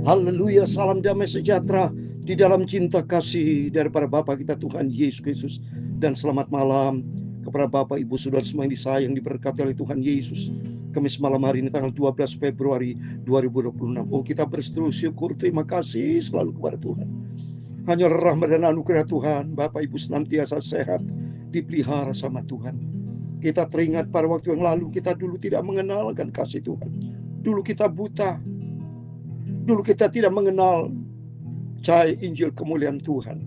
Haleluya, salam damai sejahtera di dalam cinta kasih daripada Bapa kita Tuhan Yesus Kristus. Dan selamat malam kepada Bapak Ibu Saudara semua yang disayang, diberkati oleh Tuhan Yesus. Kamis malam hari ini tanggal 12 Februari 2026. Oh, kita bersyukur, terima kasih selalu kepada Tuhan. Hanya rahmat dan anugerah Tuhan, Bapak Ibu senantiasa sehat, dipelihara sama Tuhan. Kita teringat pada waktu yang lalu, kita dulu tidak mengenalkan kasih Tuhan. Dulu kita buta. Dulu kita tidak mengenal cahaya Injil kemuliaan Tuhan.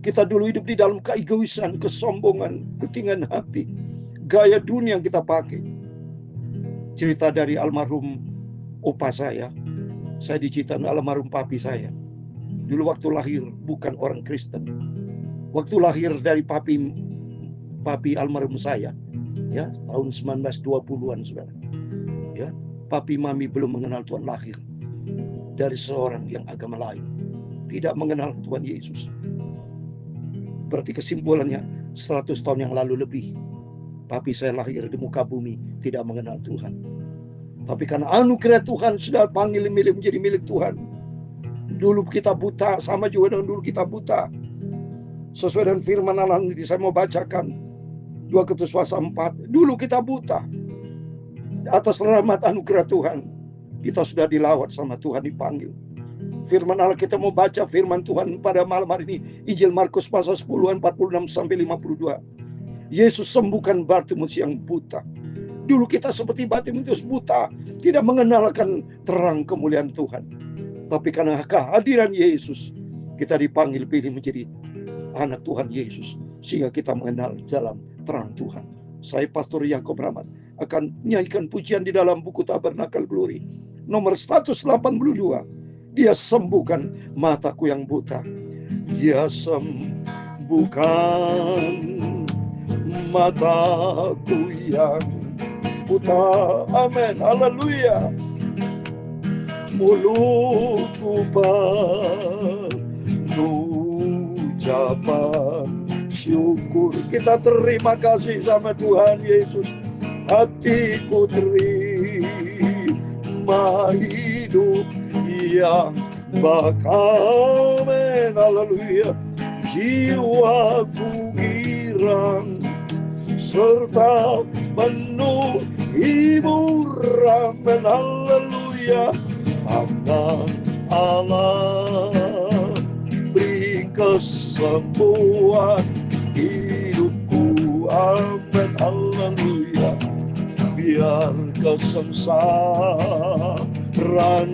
Kita dulu hidup di dalam keegoisan, kesombongan, ketinggian hati, gaya dunia yang kita pakai. Cerita dari almarhum opa saya diceritakan almarhum papi saya. Dulu waktu lahir bukan orang Kristen. Waktu lahir dari papi almarhum saya, ya, tahun 1920-an, saudara. Ya, papi mami belum mengenal Tuhan, lahir dari seorang yang agama lain, tidak mengenal Tuhan Yesus. Berarti kesimpulannya 100 tahun yang lalu lebih, papi saya lahir di muka bumi tidak mengenal Tuhan. Tapi karena anugerah Tuhan sudah panggil menjadi milik Tuhan. Dulu kita buta, sama juga dengan dulu kita buta. Sesuai dengan firman Allah nanti saya mau bacakan 2 Korintus 4. Dulu kita buta. Atas rahmat anugerah Tuhan, kita sudah dilawat sama Tuhan, dipanggil. Firman Allah kita mau baca firman Tuhan pada malam hari ini. Injil Markus pasal 10 46 sampai 52. Yesus sembuhkan Bartimeus yang buta. Dulu kita seperti Bartimeus buta, tidak mengenalkan terang kemuliaan Tuhan. Tapi karena kehadiran Yesus, kita dipanggil pilih menjadi anak Tuhan Yesus, sehingga kita mengenal jalan terang Tuhan. Saya Pastor Yakob Rahmat akan menyanyikan pujian di dalam buku Tabernakel Glory nomor 182. Dia sembuhkan mataku yang buta. Dia sembuhkan mataku yang buta. Amin. Haleluya. Mulutku penuh ucapan syukur. Kita terima kasih sama Tuhan Yesus. Hatiku terima hidup yang bakal. Amin. Haleluya. Jiwaku girang serta penuh hiburan. Haleluya. Tangan Allah beri kesembuhan hidupku. Amin. Haleluya. Biar kesengsaraan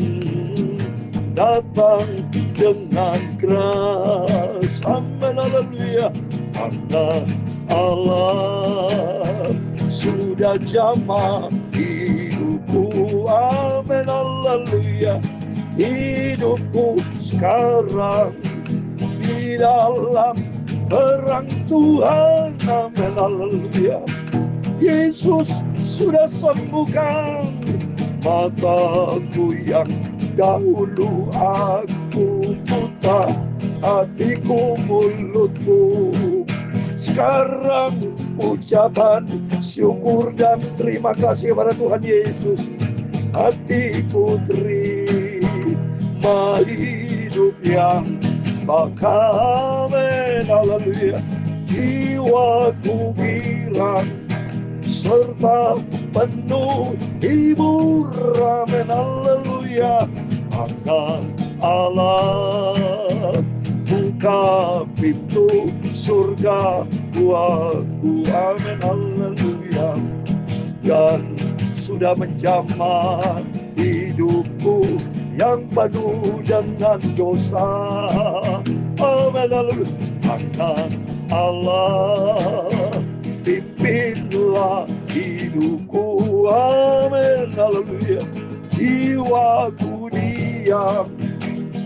datang dengan keras. Amin. Haleluya. Tangan Allah sudah jamah hidupku. Amin. Haleluya. Hidupku sekarang di dalam terang Tuhan. Amin. Haleluya. Yesus sudah sembuhkan mataku yang dahulu aku buta, hatiku, mulutku. Sekarang ucapan syukur dan terima kasih kepada Tuhan Yesus. Hatiku terima hidup yang bakal. Haleluya. Jiwaku girang serta penuh hiburan. Haleluya. Tangan Allah buka pintu surga buatku. Amin. Haleluya. Dan sudah menjamah hidupku yang penuh dengan dosa. Amin. Haleluya. Tangan Allah pimpinlah hidupku. Amin. Haleluya. Jiwaku diam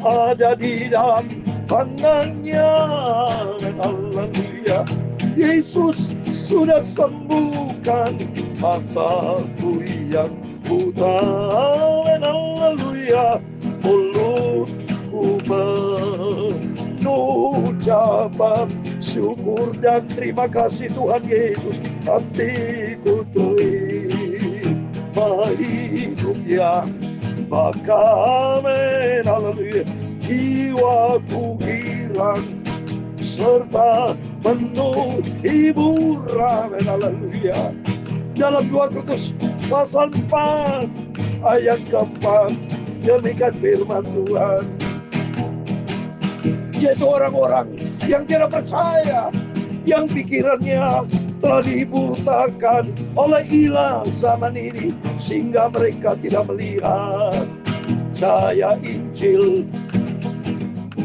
ada di dalam tangannya. Amin. Haleluya. Yesus sudah sembuhkan mataku yang buta. Amin. Haleluya. Mulutku penuh ucapan syukur dan terima kasih Tuhan Yesus. Hatiku terima hidup yang maka amin, haleluya, jiwaku girang serta penuh hiburan, haleluya. Dalam 2 Korintus pasal 4 ayat keempat, demikian firman Tuhan, yaitu orang-orang yang tidak percaya, yang pikirannya telah dibutakan oleh ilah zaman ini, sehingga mereka tidak melihat cahaya Injil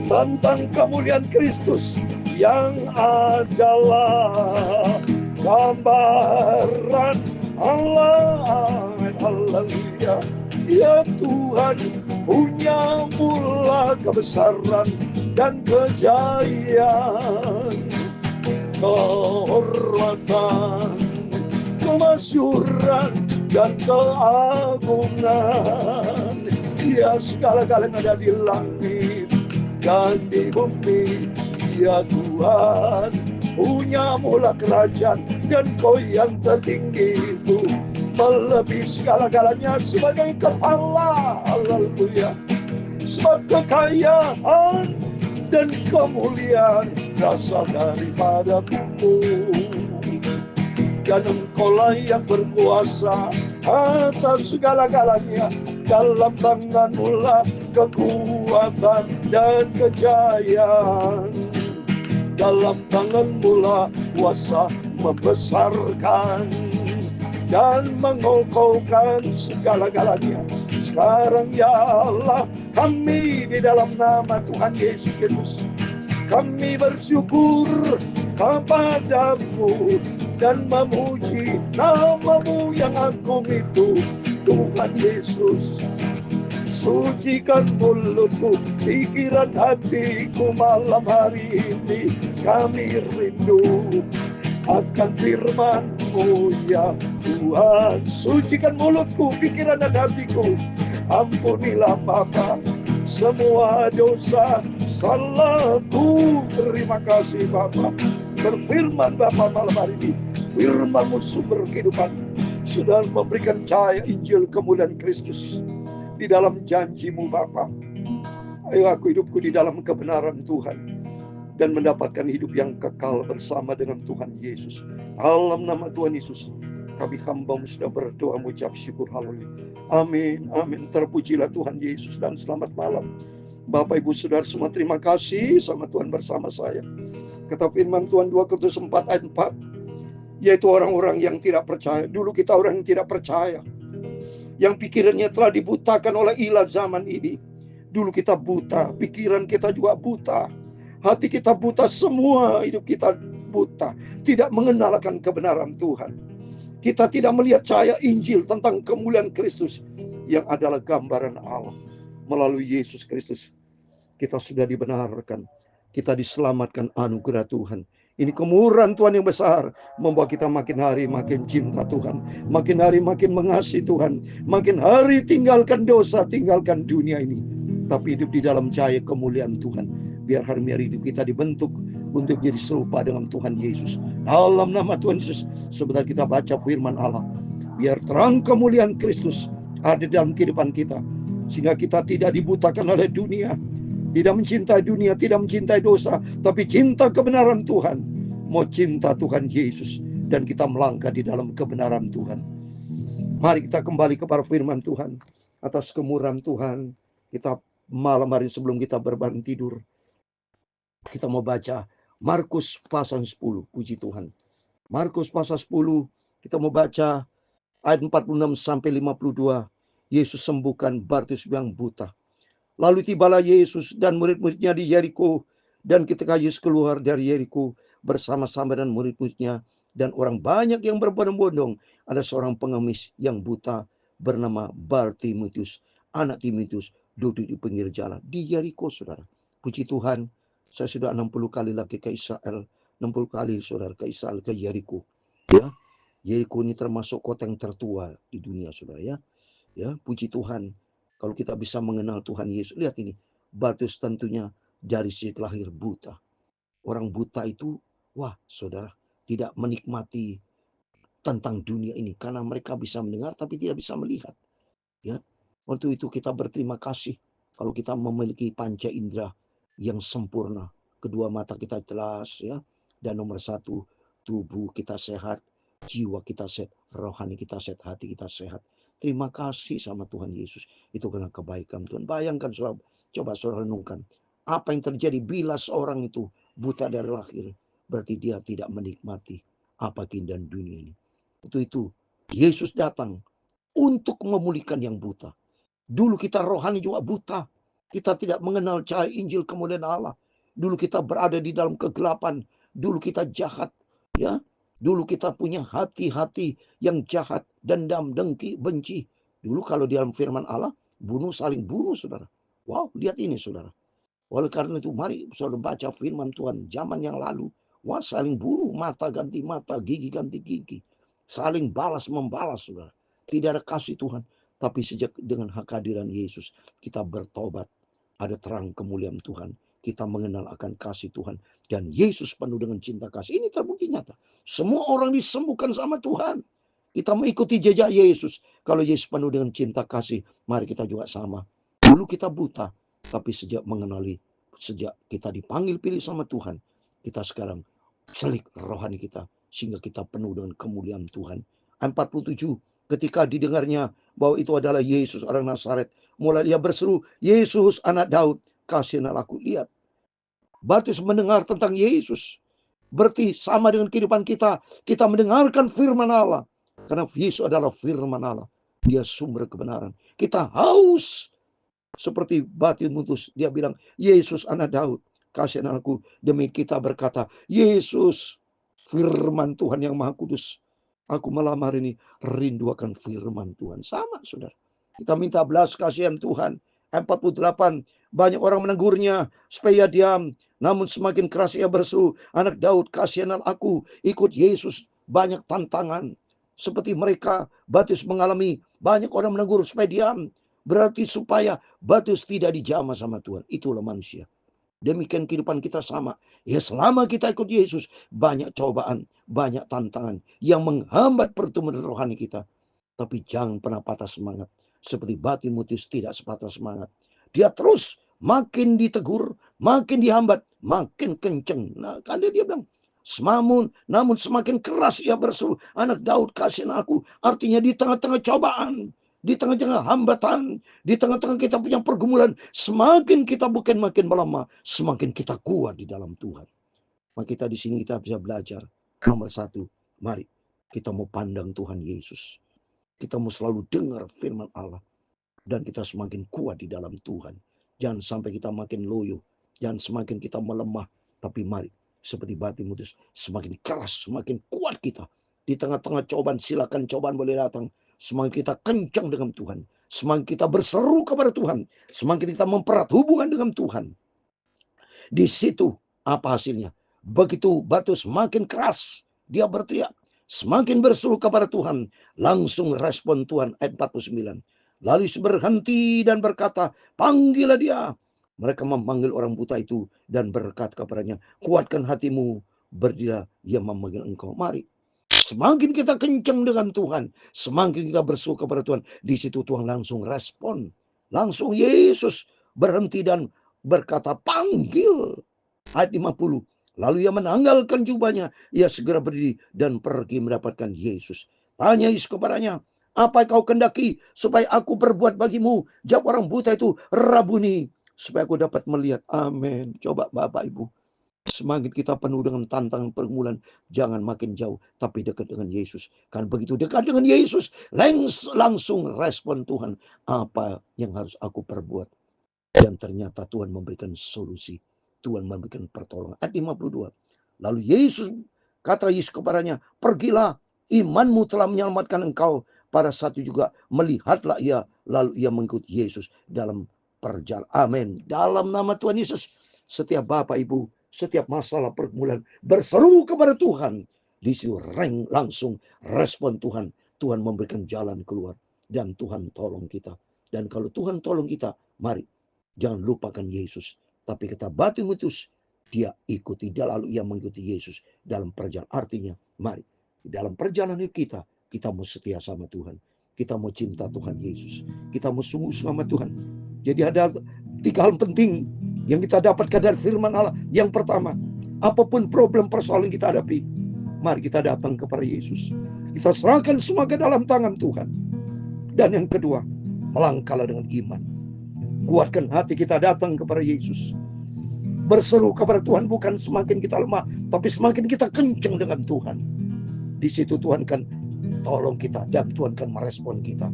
tentang kemuliaan Kristus yang adalah gambaran Allah. Haleluya. Ya Tuhan, punya mula kebesaran dan kejayaan, kehormatan, kemasyuran, dan keagungan. Ya, segala-galanya ada di langit dan di bumi. Ya Tuhan, punya mula kerajaan, dan Kau yang tertinggi itu melebihi segala-galanya sebagai kepala. Haleluya. Sebab kekayaan dan kemuliaan berasal daripada-Mu, dan Engkau-lah yang berkuasa atas segala-galanya. Dalam tangan-Mu lah kekuatan dan kejayaan. Dalam tangan-Mu lah kuasa membesarkan dan mengokohkan segala-galanya. Sekarang ya Allah, kami di dalam nama Tuhan Yesus Kristus, kami bersyukur kepada-Mu dan memuji nama-Mu yang agung itu, Tuhan Yesus. Sucikan mulutku, pikiran hatiku malam hari ini. Kami rindu akan firman-Mu ya Tuhan. Sucikan mulutku, pikiran dan hatiku. Ampunilah Bapa semua dosa salahku. Terima kasih Bapa. Berfirman Bapa malam hari ini, firman-Mu sumber kehidupan, sudah memberikan cahaya Injil kemuliaan Kristus di dalam janji-Mu Bapa. Ayo aku hidupku di dalam kebenaran Tuhan dan mendapatkan hidup yang kekal bersama dengan Tuhan Yesus. Dalam nama Tuhan Yesus, kami hamba-Mu sudah berdoa mengucap syukur. Haleluya. Amin, amin. Terpujilah Tuhan Yesus, dan selamat malam. Bapak Ibu Saudara semua, terima kasih sama Tuhan bersama saya. Kata firman Tuhan 2 Korintus 4 ayat 4, yaitu orang-orang yang tidak percaya. Dulu kita orang yang tidak percaya, yang pikirannya telah dibutakan oleh ilah zaman ini. Dulu kita buta, pikiran kita juga buta, hati kita buta, semua hidup kita buta, tidak mengenalkan kebenaran Tuhan. Kita tidak melihat cahaya Injil tentang kemuliaan Kristus yang adalah gambaran Allah. Melalui Yesus Kristus kita sudah dibenarkan, kita diselamatkan anugerah Tuhan. Ini kemurahan Tuhan yang besar, membawa kita makin hari makin cinta Tuhan, makin hari makin mengasihi Tuhan, makin hari tinggalkan dosa, tinggalkan dunia ini, tapi hidup di dalam cahaya kemuliaan Tuhan. Biar hari-hari hidup kita dibentuk untuk menjadi serupa dengan Tuhan Yesus. Dalam nama Tuhan Yesus, sebentar kita baca firman Allah, biar terang kemuliaan Kristus ada dalam kehidupan kita, sehingga kita tidak dibutakan oleh dunia, tidak mencintai dunia, tidak mencintai dosa, tapi cinta kebenaran Tuhan. Mau cinta Tuhan Yesus, dan kita melangkah di dalam kebenaran Tuhan. Mari kita kembali kepada firman Tuhan. Atas kemurahan Tuhan, kita malam hari sebelum kita berbaring tidur, kita mau baca Markus pasal 10. Puji Tuhan. Markus pasal 10, kita mau baca ayat 46 sampai 52. Yesus sembuhkan Bartimeus yang buta. Lalu tibalah Yesus dan murid-muridnya di Yeriko, dan ketika Yesus keluar dari Yeriko bersama-sama dengan murid-muridnya dan orang banyak yang berbondong-bondong, ada seorang pengemis yang buta bernama Bartimeus, anak Timius, duduk di pinggir jalan di Yeriko, saudara. Puji Tuhan, saya sudah 60 kali lagi ke Israel, 60 kali saudara ke Israel, ke Yeriko. Ya, Yeriko ini termasuk kota yang tertua di dunia, saudara ya. Ya, puji Tuhan. Kalau kita bisa mengenal Tuhan Yesus, lihat ini, Bartimeus tentunya dari sejak lahir buta. Orang buta itu, wah saudara, tidak menikmati tentang dunia ini, karena mereka bisa mendengar tapi tidak bisa melihat. Ya, Untuk itu kita berterima kasih kalau kita memiliki panca indera yang sempurna. Kedua mata kita jelas ya. Dan nomor satu, tubuh kita sehat, jiwa kita sehat, rohani kita sehat, hati kita sehat. Terima kasih sama Tuhan Yesus. Itu karena kebaikan Tuhan. Bayangkan saudara, coba saudara renungkan. Apa yang terjadi bila seorang itu buta dari lahir. Berarti dia tidak menikmati apa keindahan dunia ini. Untuk itu, Yesus datang untuk memulihkan yang buta. Dulu kita rohani juga buta. Kita tidak mengenal cahaya Injil kemuliaan Allah. Dulu kita berada di dalam kegelapan. Dulu kita jahat. Ya, dulu kita punya hati-hati yang jahat, dendam, dengki, benci. Dulu kalau di dalam firman Allah, bunuh saling bunuh, saudara. Wow, lihat ini, saudara. Oleh karena itu, mari saudara baca firman Tuhan zaman yang lalu. Wah, saling bunuh, mata ganti mata, gigi ganti gigi. Saling balas membalas, saudara. Tidak ada kasih Tuhan. Tapi sejak dengan kehadiran Yesus, kita bertobat. Ada terang kemuliaan Tuhan. Kita mengenal akan kasih Tuhan. Dan Yesus penuh dengan cinta kasih. Ini terbukti nyata. Semua orang disembuhkan sama Tuhan. Kita mengikuti jejak Yesus. Kalau Yesus penuh dengan cinta kasih, mari kita juga sama. Dulu kita buta. Tapi sejak kita dipanggil pilih sama Tuhan, kita sekarang selik rohani kita. Sehingga kita penuh dengan kemuliaan Tuhan. 47, ketika didengarnya bahwa itu adalah Yesus orang Nazaret, mulai dia berseru, Yesus anak Daud, kasihanlah aku. Lihat, Baptis mendengar tentang Yesus. Berarti sama dengan kehidupan kita. Kita mendengarkan firman Allah. Karena Yesus adalah firman Allah. Dia sumber kebenaran. Kita haus. Seperti Bartimeus, dia bilang, Yesus anak Daud, kasihan aku. Demi kita berkata, Yesus, firman Tuhan yang Maha Kudus. Aku malam hari ini rindu akan firman Tuhan. Sama, saudara. Kita minta belas kasihan Tuhan. 48, banyak orang menegurnya supaya diam. Namun semakin keras ia berseru, anak Daud, kasihanlah aku. Ikut Yesus, banyak tantangan. Seperti mereka, Baptis mengalami, banyak orang menegur supaya diam. Berarti supaya Baptis tidak dijamah sama Tuhan. Itulah manusia. Demikian kehidupan kita sama. Ya selama kita ikut Yesus, banyak cobaan, banyak tantangan yang menghambat pertumbuhan rohani kita. Tapi jangan pernah patah semangat. Seperti Bartimeus tidak sepatah semangat. Dia terus makin ditegur, makin dihambat, makin kenceng. Nah, kan dia bilang, namun semakin keras ia berseru, anak Daud kasihan aku. Artinya di tengah-tengah cobaan, di tengah-tengah hambatan, di tengah-tengah kita punya pergumulan, semakin kita bukan makin melemah, semakin kita kuat di dalam Tuhan. Maka kita di sini kita bisa belajar. Nomor satu, mari kita mau pandang Tuhan Yesus. Kita mau selalu dengar firman Allah. Dan kita semakin kuat di dalam Tuhan. Jangan sampai kita makin loyo. Jangan semakin kita melemah. Tapi mari, seperti Bartimeus, semakin keras, semakin kuat kita. Di tengah-tengah cobaan, silakan cobaan boleh datang. Semakin kita kencang dengan Tuhan. Semakin kita berseru kepada Tuhan. Semakin kita mempererat hubungan dengan Tuhan. Di situ apa hasilnya? Begitu Bartimeus makin keras, dia berteriak. Semakin berseru kepada Tuhan, langsung respon Tuhan. Ayat 49. Lalu berhenti dan berkata, panggillah dia. Mereka memanggil orang buta itu dan berkata kepadanya, kuatkan hatimu, berdirilah, ia memanggil engkau. Mari. Semakin kita kencang dengan Tuhan, semakin kita berseru kepada Tuhan. Di situ Tuhan langsung respon. Langsung Yesus berhenti dan berkata, panggil. Ayat 50. Lalu ia menanggalkan jubahnya. Ia segera berdiri dan pergi mendapatkan Yesus. Tanya Yesus kepadanya, apa yang kau kendaki supaya aku perbuat bagimu? Jawab orang buta itu, Rabuni, supaya aku dapat melihat. Amin. Coba Bapak Ibu, semakin kita penuh dengan tantangan pergumulan, jangan makin jauh, tapi dekat dengan Yesus. Kan begitu dekat dengan Yesus, langsung respon Tuhan. Apa yang harus aku perbuat? Dan ternyata Tuhan memberikan solusi. Tuhan memberikan pertolongan. Ayat 52. Lalu kata Yesus kepadanya, pergilah, imanmu telah menyelamatkan engkau. Pada satu juga melihatlah ia, lalu ia mengikut Yesus dalam perjalanan. Amin. Dalam nama Tuhan Yesus, setiap Bapak Ibu, setiap masalah pergumulan, berseru kepada Tuhan. Di situ langsung respon Tuhan. Tuhan memberikan jalan keluar. Dan Tuhan tolong kita. Dan kalau Tuhan tolong kita, mari jangan lupakan Yesus. Tapi kata Bartimeus, dia ikuti, lalu ia mengikuti Yesus dalam perjalanan. Artinya, mari, dalam perjalanan kita mau setia sama Tuhan. Kita mau cinta Tuhan Yesus. Kita mau sungguh sama Tuhan. Jadi ada 3 hal penting yang kita dapatkan dari firman Allah. Yang pertama, apapun problem persoalan kita hadapi, mari kita datang kepada Yesus. Kita serahkan semua ke dalam tangan Tuhan. Dan yang kedua, melangkahlah dengan iman. Kuatkan hati kita datang kepada Yesus. Berseru kepada Tuhan, bukan semakin kita lemah, tapi semakin kita kencang dengan Tuhan. Di situ Tuhan kan tolong kita dan Tuhan kan merespon kita.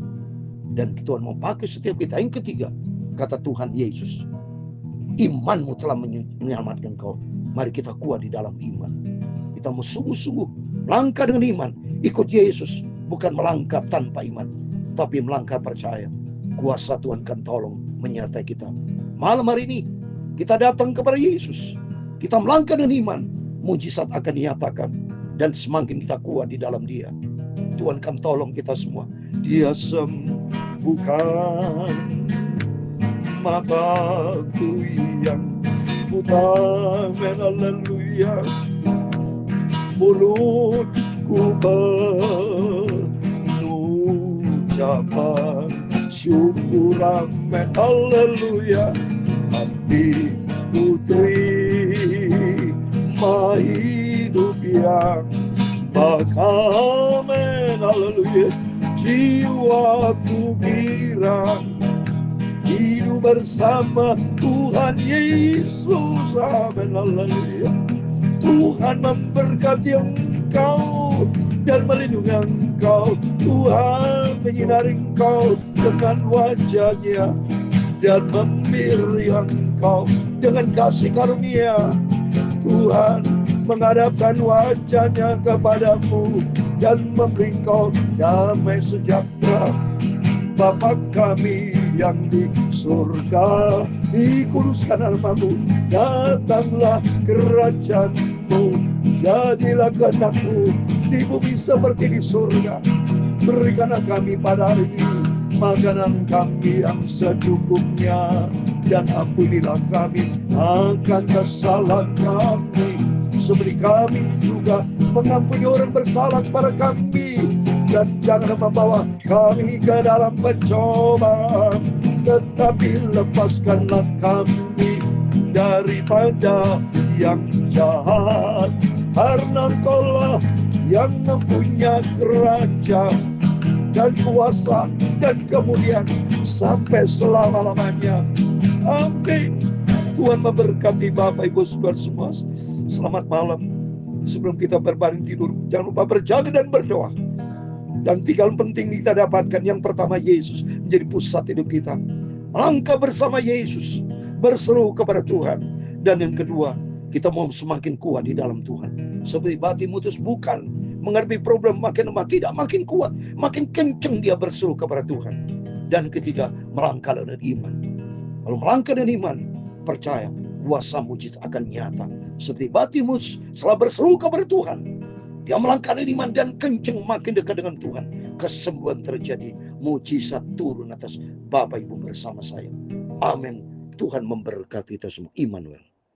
Dan Tuhan mau pakai setiap kita. Yang ketiga, kata Tuhan Yesus, imanmu telah menyelamatkan kau. Mari kita kuat di dalam iman. Kita mau sungguh-sungguh melangkah dengan iman. Ikut Yesus, bukan melangkah tanpa iman, tapi melangkah percaya. Kuasa Tuhan kan tolong menyertai kita. Malam hari ini kita datang kepada Yesus. Kita melangkah dengan iman. Mujizat akan dinyatakan. Dan semakin kita kuat di dalam Dia, Tuhan kan tolong kita semua. Dia sembuhkan mataku yang buta, haleluya. Mulutku mengucapkan syukur, amin, haleluya. Hatiku terima hidup yang bakal, amin, haleluya. Jiwaku girang hidup bersama Tuhan Yesus, amin, haleluya. Tuhan memberkati engkau dan melindungi engkau. Tuhan menyinari engkau dengan wajah-Nya dan memberi engkau dengan kasih karunia. Tuhan menghadapkan wajah-Nya kepadamu dan memberi engkau damai sejahtera. Bapa kami yang di surga, dikuduskan namamu, datanglah kerajaan-Mu, jadilah kehendak-Mu di bumi seperti di surga. Berikanlah kami pada hari ini makanan kami yang secukupnya, dan ampunilah kami akan kesalahan kami, seperti kami juga mengampuni orang bersalah kepada kami. Dan jangan membawa kami ke dalam pencobaan, tetapi lepaskanlah kami daripada yang jahat. Karena Engkaulah yang mempunyai kerajaan dan kuasa dan kemuliaan sampai selama-lamanya. Amin. Tuhan memberkati Bapak Ibu Saudara semua. Selamat malam. Sebelum kita berbaring tidur, jangan lupa berjaga dan berdoa. Dan 3 hal penting kita dapatkan. Yang pertama, Yesus menjadi pusat hidup kita. Melangkah bersama Yesus, berseru kepada Tuhan. Dan yang kedua, kita mau semakin kuat di dalam Tuhan. Seperti Bartimeus bukan menghadapi problem makin lemah, tidak, makin kuat, makin kencang dia berseru kepada Tuhan. Dan ketiga, melangkah dengan iman. Kalau melangkah dengan iman, percaya kuasa mujizat akan nyata. Seperti Bartimeus setelah berseru kepada Tuhan, dia melangkah dengan iman dan kencang makin dekat dengan Tuhan. Kesembuhan terjadi, mujizat turun atas Bapak Ibu bersama saya. Amin. Tuhan memberkati kita semua. Immanuel.